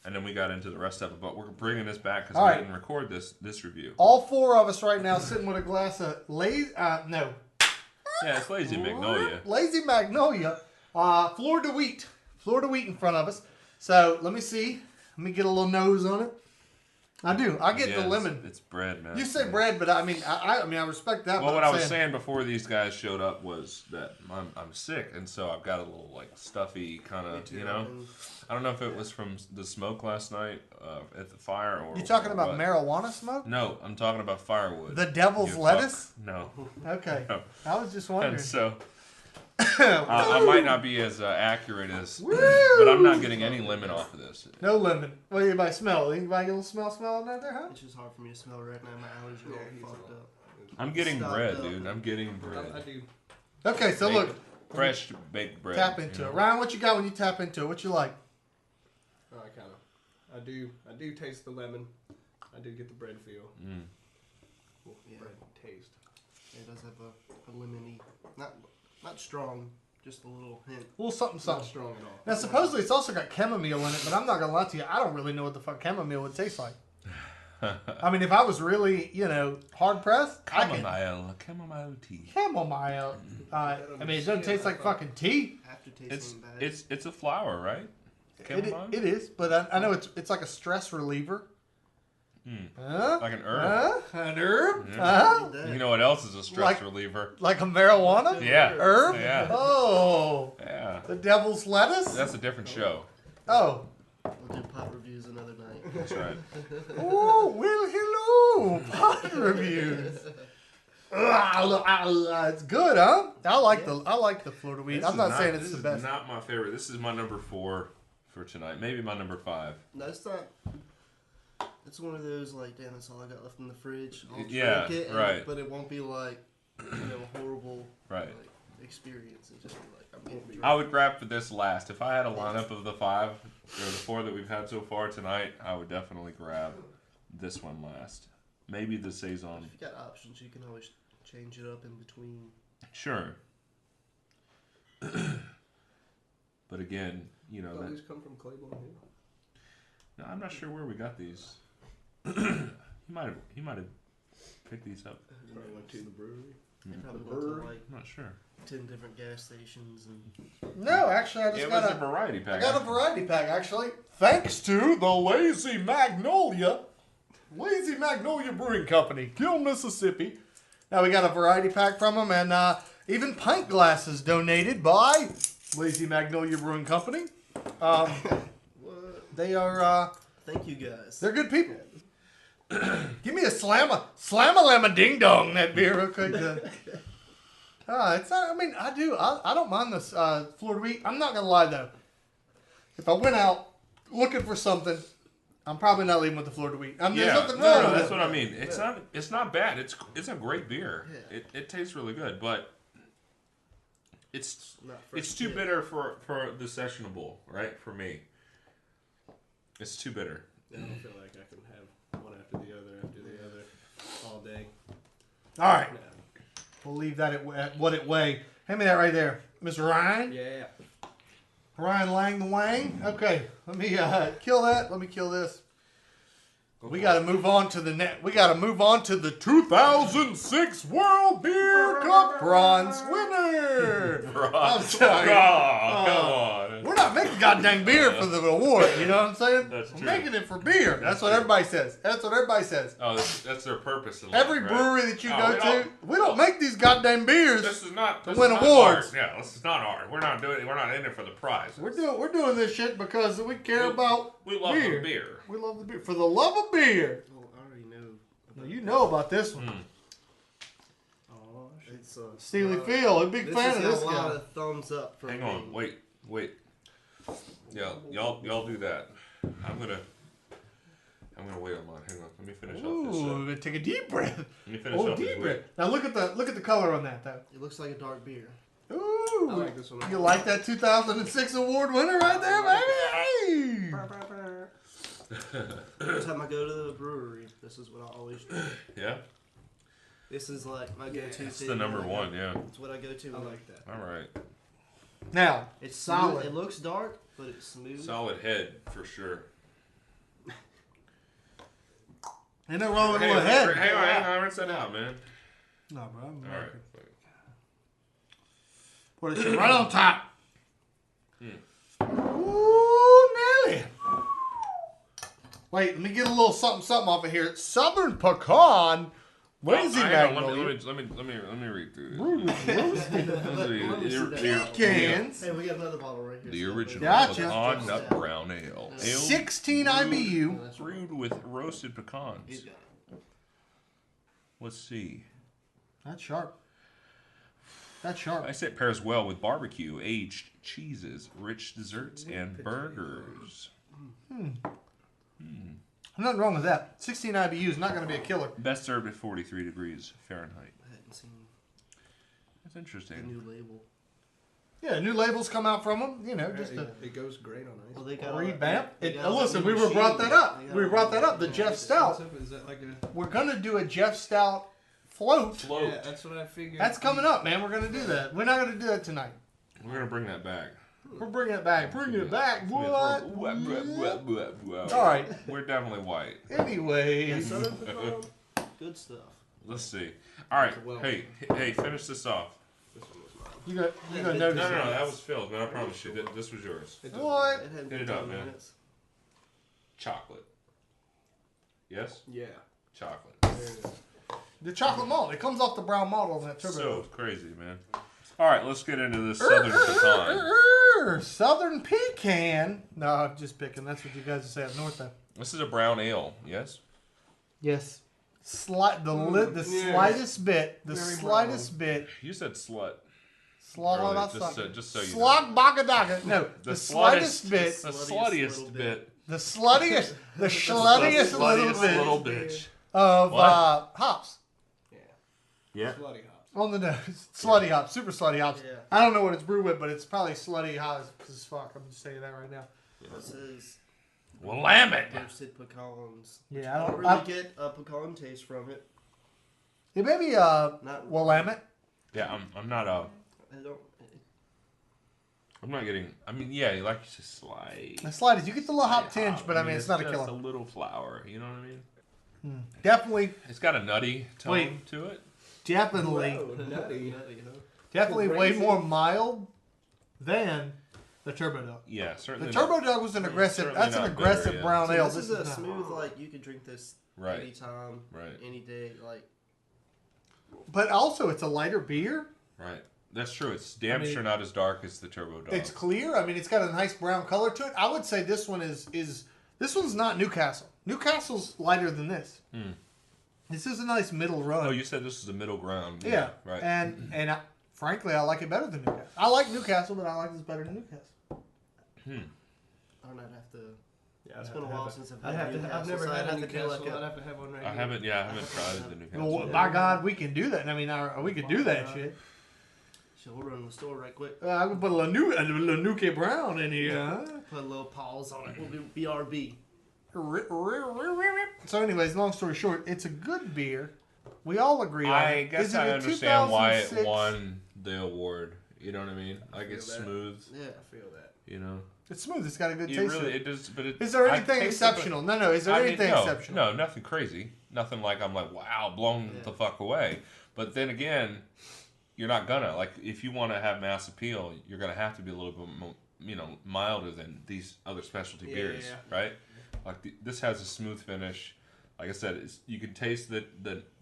and then we got into the rest of it. But we're bringing this back because All we right. didn't record this review. All 4 of us right now sitting with a glass of Yeah, it's Lazy Magnolia. Lazy Magnolia, Fleur de Wheat. Fleur de Wheat in front of us. So, let me see. Let me get a little nose on it. I do. I get Yeah, the it's- lemon. It's bread, man. You say bread, but I mean, I respect that. Well, but what I'm I was saying before these guys showed up was that I'm sick, and so I've got a little like stuffy kind of, you know. I don't know if it was from the smoke last night at the fire or. You talking or about what. marijuana smoke? No, I'm talking about firewood. The devil's You lettuce? fuck. No. Okay. No. I was just wondering. And so I might not be as accurate as, but I'm not getting any lemon off of this. No lemon. What do anybody smell? Anybody get a little smell in there, huh? It's just hard for me to smell right now. My allergies are he's all fucked all- up. I'm getting Stopped bread, up. dude. I'm getting bread. I do. Okay, so Baked- look, fresh baked bread. tap into you it. know? Ryan, what you got when you tap into it? What you like? Oh, I do taste the lemon. I do get the bread feel. Well, Yeah. bread taste. It does have a lemony, not strong, just a little hint. A little something, Not something. strong at all. Now, supposedly it's also got chamomile in it, but I'm not gonna lie to you. I don't really know what the fuck chamomile would taste like. I mean, if I was really, hard pressed, I could. Chamomile tea. Chamomile. I mean, it doesn't taste like fucking tea. Aftertaste It's ain't bad. it's a flower, right? Chamomile? It is, but I know it's like a stress reliever. Huh? Like an herb. An herb? Need Huh? that. You know what else is a stress Like- reliever? Like a marijuana? Yeah. Herb? Yeah. Oh. Yeah. The devil's lettuce? That's a different show. Oh. We'll do pop reviews another night. That's right. Oh, well, hello. Pot reviews. It's good, huh? I like the Fleur de Wheat. This I'm is not saying it's this the is best. not my favorite. This is my number 4 for tonight. Maybe my number 5. No, it's not. It's one of those like, damn, that's all I got left in the fridge. I'll Yeah, drink it, right. But it won't be like, a horrible Right. like, experience. It just be like, I'm getting drunk. I would grab for this last. If I had a lineup of the 5 or the 4 that we've had so far tonight, I would definitely grab this one last. maybe the Saison. If you got options, you can always change it up in between. Sure. But again, you know All that. these come from Claiborne Hill. No, I'm not sure where we got these. He might have picked these up. Probably went to the brewery. They probably The went to brewery? like I'm not sure. 10 different gas stations and. No, actually, I just It got was a a variety I pack. got a variety pack, actually. Thanks to the Lazy Magnolia Brewing Company, Kiln, Mississippi. Now we got a variety pack from them, and even pint glasses donated by Lazy Magnolia Brewing Company. They are, Thank you guys. they're good people. Give me a slamma ding dong, that beer real quick. It's not, I mean, I don't mind this Fleur de Wheat. I'm not going to lie, though. If I went out looking for something, I'm probably not leaving with the Fleur de Wheat. There's nothing wrong with that's it. what I mean. It's not bad. It's a great beer. Yeah. It tastes really good, but it's Not fresh too yet. bitter for the sessionable, right? For me, it's too bitter. I don't feel like I can have one after the other all day. All right. No. We'll leave that at what it weigh. Hand me that right there. Mr. Ryan. Yeah. Ryan Lang the Wang. Okay. Let me kill that. Let me kill this. We got to move on to the net. We got to move on to the 2006 World Beer Cup bronze winner. I'm sorry. Come on. We're not making goddamn beer for the award. You know what I'm saying? That's We're true. making it for beer. That's what everybody says. That's what everybody says. Oh, that's their purpose in life, Every right? brewery that you Oh, go to, we don't make these goddamn beers. This is not win awards. art. Yeah, this is not art. We're not in it for the prize. We're doing this shit because we care about We love beer. the beer. We love the beer for the love of beer. Oh, I already know. Now, you know about this one, Oh, shit. It's Steely Phil. A big This fan has of got this a lot guy. of thumbs up from Hang me. on, wait. Yeah, y'all do that. I'm gonna wait on mine. Hang on, let me finish off this. Ooh, we're gonna take a deep breath. Let me finish Oh, off this. deep breath. Now look at the color on that though. It looks like a dark beer. Ooh, I like this one. you like that 2006 award winner right there, baby? Hey. Every time I go to the brewery, this is what I always do. Yeah, This is like my go-to. it's thing. the number one. Yeah. It's what I go to. I like that. All right. Now It's solid. smooth. It looks dark, but it's smooth. Solid head for sure. Ain't no wrong with a Hey, little head. hang on, rinse that out, man. No, bro. I'm All right. Put it shit right on top. Hmm. Ooh, Nelly. Wait, let me get a little something off of here. Southern Pecan, Lazy Hang on, Magnolia. let me read through this. Brewed with roasted pecans. Hey, we got another bottle right here. The so original Gotcha. pecan nut brown ale. 16 IBU. That's right. Brewed with roasted He's pecans. got it. Let's see. That's sharp. That's sharp. I say it pairs well with barbecue, aged cheeses, rich desserts, and burgers. Nothing wrong with that. 16 IBU is not going to be a killer. Best served at 43 degrees Fahrenheit. I hadn't seen That's the interesting. new label. Yeah, new labels come out from them. You know, Yeah, just to it goes great on ice. Well, they got revamp. they got Listen, new we were brought machine. that up. They got We brought that up. The yeah. Jeff Stout. Is that like a? We're going to do a Jeff Stout float. Float. Yeah, that's what I figured. That's coming up, man. We're going to do that. We're not going to do that tonight. We're gonna bring that back. We're bringing it back. Bring it back. What? All All right. We're definitely white. Anyway. Southern Pecan, good stuff. Let's see. All right. Well- Hey, finish this off. This one was mine. You got No, notice no, that was Phil's, but I promise you, this was yours. It doesn't What? matter. It hadn't Hit been it up, 10 man. minutes. Chocolate. Yes? Yeah. Chocolate. There it is. the chocolate malt. It comes off the brown malt on that turbo. So crazy, man. All right, let's get into this Southern Pecan. Southern pecan. No, I'm just picking. That's what you guys say up north, though. This is a brown ale, yes? Yes. The yeah. slightest bit. The Very slightest bit. You said slut. Slog earlier, on just so you know. Slog baka daka. No, the slightest bit. The Sluttiest sluttiest little bit. The sluttiest little bit little bitch. of What? hops Yeah. Yeah. Slutty hops. on the nose. Slutty hops, super slutty hops. Yeah. I don't know what it's brewed with, but it's probably slutty hops as fuck. I'm just saying that right now. This is Willamette. roasted pecans. Yeah, I don't really get a pecan taste from it. It may be Not Willamette. Yeah, I'm not I don't. I'm not getting. I mean, yeah, you like to slight. The sliders, you get the little hop tinge, but I mean, it's not a just killer. a little flour. You know what I mean? Definitely, It's got a nutty tone to it. definitely, Whoa, nutty. definitely way Crazy. more mild than the Turbo Dog. Yeah, The certainly. Turbo Dog was an aggressive. certainly That's an not aggressive bitter, yeah. brown So ale. this is a not. smooth, like you could drink this Right. anytime, Right. any day. Like But also, it's a lighter beer. Right. That's true. It's damn sure not as dark as the Turbo Dog. It's clear. I mean, it's got a nice brown color to it. I would say this one is this one's not Newcastle. Newcastle's lighter than this. This is a nice middle run. Oh, you said this is a middle ground. yeah. Right. And frankly, I like it better than Newcastle. I like Newcastle, but I like this better than Newcastle. I don't know, I'd have to. Yeah, It's been a while since I've had Newcastle, I've never so I'd had a have to do Newcastle. like a- I'd have to have one right I here. haven't tried the Newcastle. Well, by God, we can do that. I mean, we can do that shit. So we'll run to the store right quick. I can put a Nuke Brown in here. Huh? Put a little pause on it. We'll do BRB. So, anyways, long story short, it's a good beer. We all agree on it. I guess Is it I a understand why it 2006? won the award. You know what I mean? Like it's that. smooth. Yeah. I feel that. You know. It's smooth. It's got a good You taste. really to it. it does. But it, Is there I anything taste it, but- exceptional? No. Is there I mean, anything no, exceptional? No, nothing crazy. Nothing like I'm like, wow, blown the fuck away. But then again, you're not gonna. Like, if you want to have mass appeal, you're gonna have to be a little bit more, milder than these other specialty beers, right? Like, this has a smooth finish. Like I said, you can taste the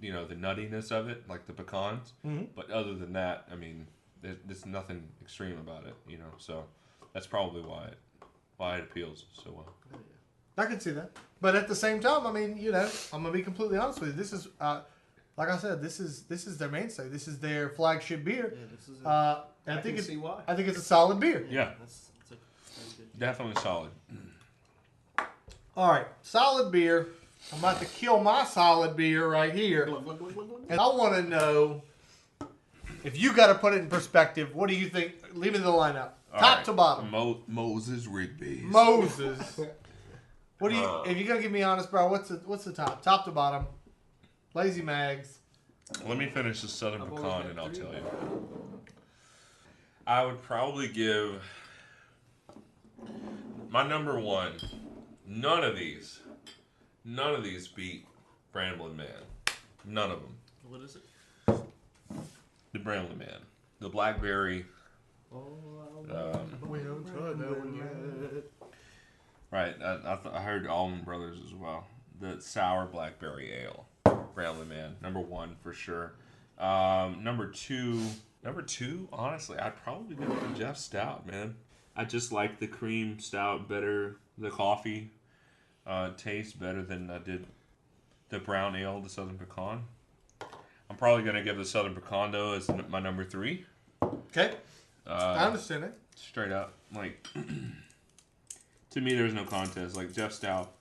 nuttiness of it, like the pecans. But other than that, I mean, there's nothing extreme about it, So that's probably why it appeals so well. I can see that. But at the same time, I mean, I'm gonna be completely honest with you. This is, like I said, this is their mainstay. This is their flagship beer. Yeah, this is I think can see why. I think it's a solid beer. Yeah, that's a very good. definitely solid. All right, solid beer. I'm about to kill my solid beer right here, and I want to know if you got to put it in perspective. What do you think? Leave me the lineup, top to bottom. Moses Rigby. Moses. What do you? If you're gonna give me honest, bro, what's the top? Top to bottom. Lazy Mags. Let me finish the Southern I've only Pecan had and I'll 3. tell you. I would probably give my number one. None of these beat Brambling Man. None of them. What is it? The Brambling Man. The blackberry. We don't try that one yet. Right. I heard Allman Brothers as well. The sour blackberry ale. Brambling Man. Number one for sure. Number two, honestly, I'd probably go with the Jeff Stout, man. I just like the cream stout better. The coffee tastes better than I did the brown ale, the Southern Pecan. I'm probably going to give the Southern Pecan, though, as my number 3. Okay. I understand it. Straight up. Like, to me, there's no contest. Like, Jeff Stout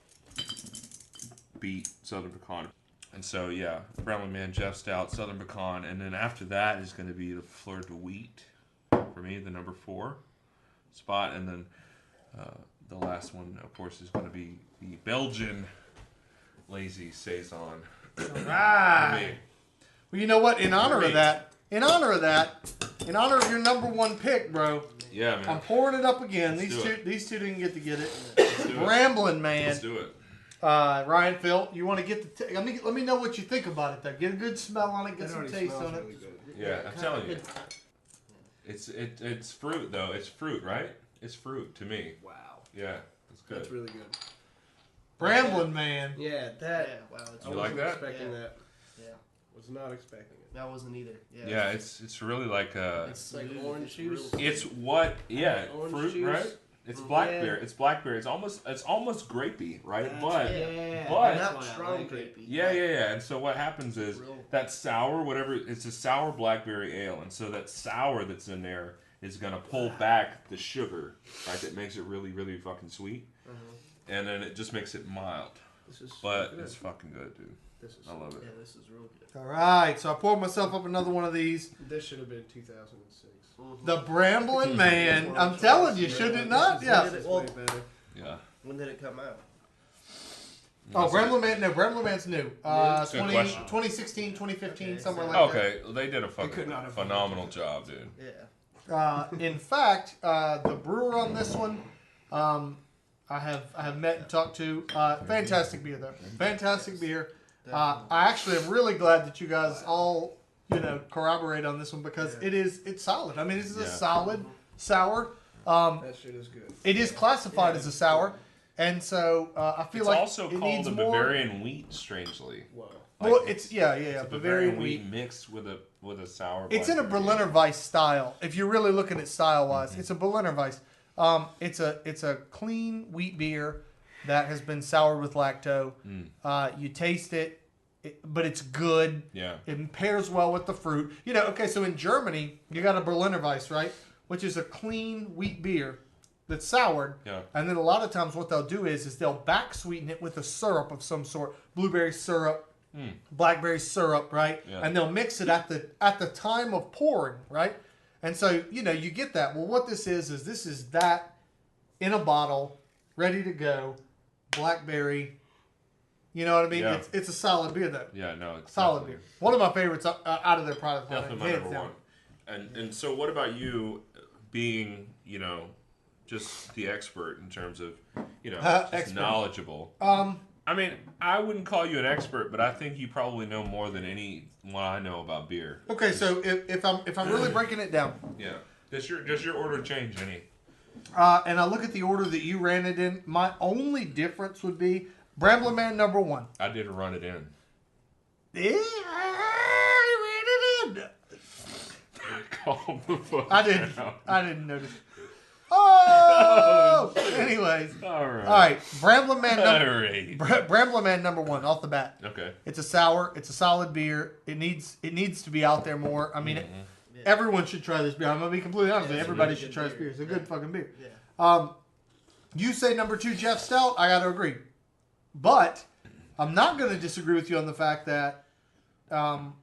beat Southern Pecan. And so, yeah, Brambling Man, Jeff Stout, Southern Pecan. And then after that is going to be the Fleur de Wheat, for me, the number 4 spot. And then the last one, of course, is going to be the Belgian Lazy Saison. All right. For me. Well, you know what? In honor Great. of that, in honor of your number one pick, bro, Yeah, man. I'm pouring it up again. Let's do it. These two didn't get to get it. Let's do it. Brambling Man. Let's do it. Ryan, Phil, you want to get the? Let me know what you think about it. Though, get a good smell on it, get It some already taste smells on it. really good. Yeah, I'm telling you. It's fruit, though. It's fruit, right? It's fruit to me. Wow. Yeah, it's good. That's really good. Brambling Man. Yeah, that. Yeah, wow. It's I You wasn't like that? expecting Yeah. that. Yeah. Was not expecting it. That wasn't either. Yeah. Yeah, it's really like It's like smooth, orange it's juice. real- it's what Orange fruit, juice. right? It's blackberry. Yeah. It's blackberry. It's almost grapey, right? That's but yeah. but- Not That's why I strong like grape. it. yeah. And so what happens is Real- that sour, whatever, it's a sour blackberry ale, and so that sour that's in there is gonna pull back the sugar, right? That makes it really, really fucking sweet, and then it just makes it mild. This is But good. it's fucking good, dude. This is I love it. Yeah, this is real good. All right, so I poured myself up another one of these. This should have been 2006. The Brambling Man. I'm telling you, should it not? This Yeah. is Well, way better. Yeah. When did it come out? Oh, Brambling Man. No, Brambling Man's new. Good 2016, 2015, Okay, somewhere so- like Okay, they did a fucking could not have phenomenal job, dude. Yeah. that. In fact, the brewer on this one, I have met and talked to. Fantastic beer, though. Fantastic beer. I actually am really glad that you guys all, corroborate on this one because it's solid. I mean, this is a solid sour. That shit is good. It is classified as a sour, and so I feel It's like also it called needs a more. Bavarian wheat, strangely. Whoa. Well, Like, it's yeah, Bavarian Bavarian wheat. mixed with a sour. It's in a blackberry. Berliner Weiss style. If you're really looking at style wise, it's a Berliner Weiss. It's a clean wheat beer that has been soured with lacto. You taste it, but it's good. Yeah. It pairs well with the fruit. Okay, so in Germany, you got a Berliner Weiss, right? Which is a clean wheat beer that's soured. Yeah. And then a lot of times what they'll do is they'll back sweeten it with a syrup of some sort. Blueberry syrup, blackberry syrup, right? Yeah. And they'll mix it at the time of pouring, right? And so, you get that. Well, what this is that in a bottle, ready to go, blackberry. You know what I mean? Yeah. It's a solid beer, though. Yeah, no, it's Solid definitely- beer. One of my favorites out of their product line. Definitely my hands number down. one. And so, what about you, being just the expert in terms of just Expert. knowledgeable? I mean, I wouldn't call you an expert, but I think you probably know more than anyone I know about beer. Okay, so if I'm really breaking it down, Yeah. Does your order change any? and I look at the order that you ran it in, my only difference would be Brambling Man number 1. I did run it in. Yeah, I ran it in. Calm the fuck I didn't. down. I didn't notice. Oh. Anyways. All right. All right. Brambling Man. All right. Brambling Man number 1 off the bat. Okay. It's a sour. It's a solid beer. It needs to be out there more. I mean, everyone should try this beer. I'm gonna be completely honest with you. Everybody should try this beer. It's a good fucking beer. Yeah. You say number 2, Jeff Stout. I got to agree, but I'm not going to disagree with you on the fact that I'm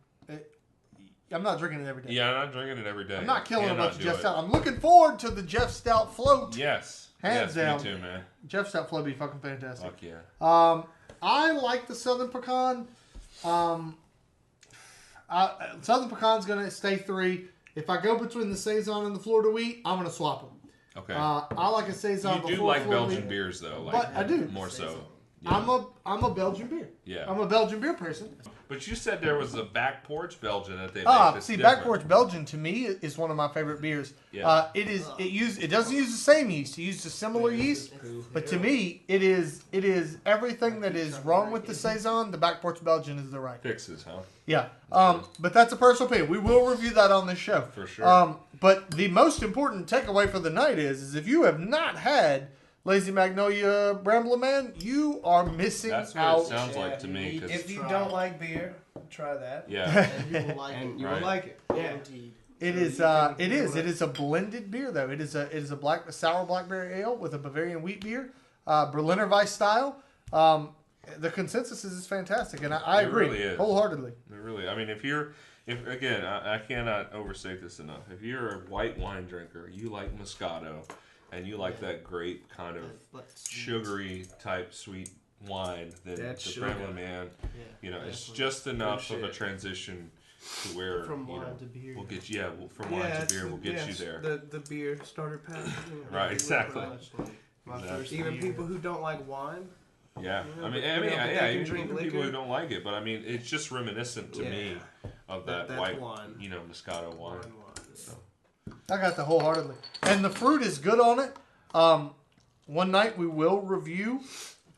not drinking it every day. Yeah, I'm not drinking it every day. I'm not killing a Cannot bunch of do Jeff it. Stout. I'm looking forward to the Jeff Stout float. Yes. Hands yes, down. Me too, man. Jeff Stout float be fucking fantastic. Fuck yeah. I like the Southern Pecan. Southern Pecan's going to stay 3. If I go between the Saison and the Fleur de Wheat, I'm going to swap them. Okay. I like a Saison. You do before like Fleur de Belgian Wheat. beers, though. Like, But I do. More so. I'm a Belgian beer. Yeah. I'm a Belgian beer person. But you said there was a back porch Belgian that they make that's See, different. Back Porch Belgian to me is one of my favorite beers. Yeah. It doesn't use the same yeast. It uses a similar yeast, but to me, it is everything that is wrong with the Saison. The Back Porch Belgian is the right. Fixes, huh? Yeah. But that's a personal opinion. We will review that on this show. For sure. But the most important takeaway for the night is if you have not had Lazy Magnolia Brambling Man, you are missing That's what out. it sounds like to me. 'Cause- If you don't like beer, try that. yeah. And you will like it. And you Right. will like it. Guaranteed. It is. It is a blended beer, though. It is a sour blackberry ale with a Bavarian wheat beer, Berliner Weiss style. The consensus is fantastic, and I It agree really is. wholeheartedly. Really, I mean, if again, I cannot overstate this enough. If you're a white wine drinker, you like Moscato, and you like that grape kind of sugary type sweet wine, then That's the sugar. Brambling Man, it's just enough of a transition to where From wine to beer. we'll get you. From wine to beer, we'll get you there. The beer starter pack. Right, exactly. My Exactly. first Even beer. people who don't like wine. Yeah, You know, I mean, but they can even drink people liquor. who don't like it, but I mean, it's just reminiscent to me of that That's white, wine. Moscato wine. So. I got that wholeheartedly, and the fruit is good on it. One night we will review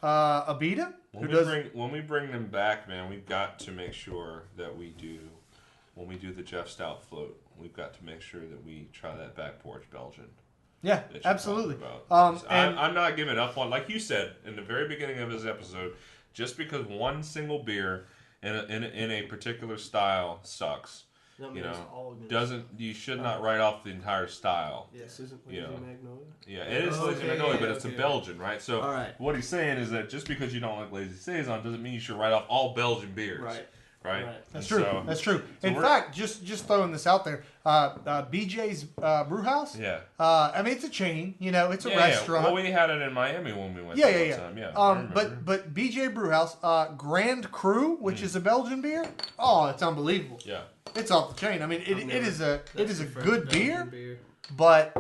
Abita. When we bring them back, man, we've got to make sure that when we do the Jeff Stout float, we've got to make sure that we try that back porch Belgian. Yeah, that you're absolutely. talking about. And I'm not giving up on, like you said in the very beginning of this episode, just because one single beer in a particular style sucks. That You means know, all good. you should not write off the entire style. Yes. Isn't Yeah. Lazy Magnolia? Yeah, it is Lazy Okay, Magnolia, but it's a okay. Belgian, right? So All right. what he's saying is that just because you don't like Lazy Saison doesn't mean you should write off all Belgian beers. Right. right? That's And true. so- That's true. so In we're- fact, just throwing this out there, BJ's Brew House. Yeah. I mean, it's a chain. It's a restaurant. Well, we had it in Miami when we went Yeah, there yeah, one yeah. time. Yeah. I remember. But BJ Brewhouse, Grand Cru, which is a Belgian beer. Oh, it's unbelievable. Yeah. It's off the chain. I mean, it is a good beer, beer. but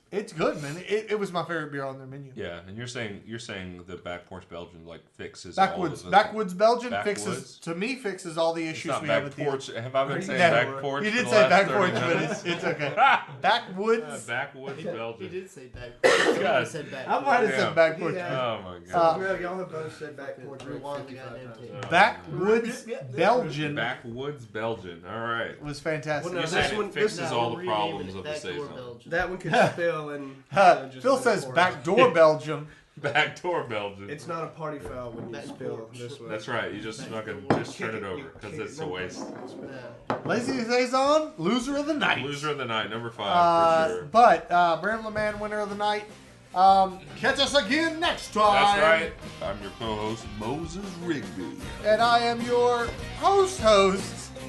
it's good, man. It was my favorite beer on their menu. Yeah, and you're saying the back porch Belgian fixes all Backwoods of the Backwoods Belgian Backwoods? fixes all the It's issues not we have back with porch. Have I been saying Yeah. back porch? You for did the say last back 30 porch, but minutes? it's okay. Backwoods. Backwoods He Belgian. did say back. Somebody God. said back. I might have Yeah. said back porch. Yeah. Oh my god. Well, y'all have both said back porch like Rewind the 55 goddamn times. tape. Backwoods Belgian Backwoods Belgian. All right. was fantastic. Well, no, You're this saying one- it fixes this- all the Renaming problems it of the Backdoor Saison. Belgian. That one could spell and just Phil let it says pour. backdoor Belgium. Backdoor Belgian. It's not a party foul when you Back spill porch. this way. That's right. You just fucking just turn it over because it's a waste. Yeah. Lazy Saison, loser of the night. Loser of the night, number 5 for sure. But Brambling Man, winner of the night. Catch us again next time. That's right. I'm your co-host Moses Rigby. And I am your host,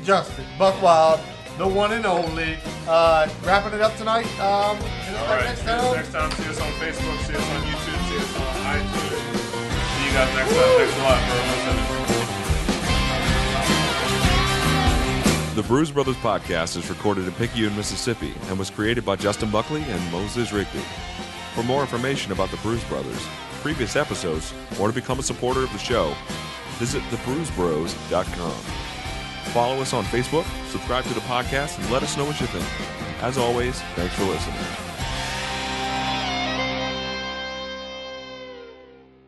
Justin Buckwild, the one and only. Wrapping it up tonight. Hit us All back right. next See us time. next time. See us on Facebook. See us on YouTube. See us on iTunes. See you guys next time. Thanks a lot for listening. The Brews Brothers podcast is recorded in Picayune, Mississippi, and was created by Justin Buckley and Moses Rigby. For more information about the Brews Brothers, previous episodes, or to become a supporter of the show, visit thebrewsbros.com. Follow us on Facebook, subscribe to the podcast, and let us know what you think. As always, thanks for listening.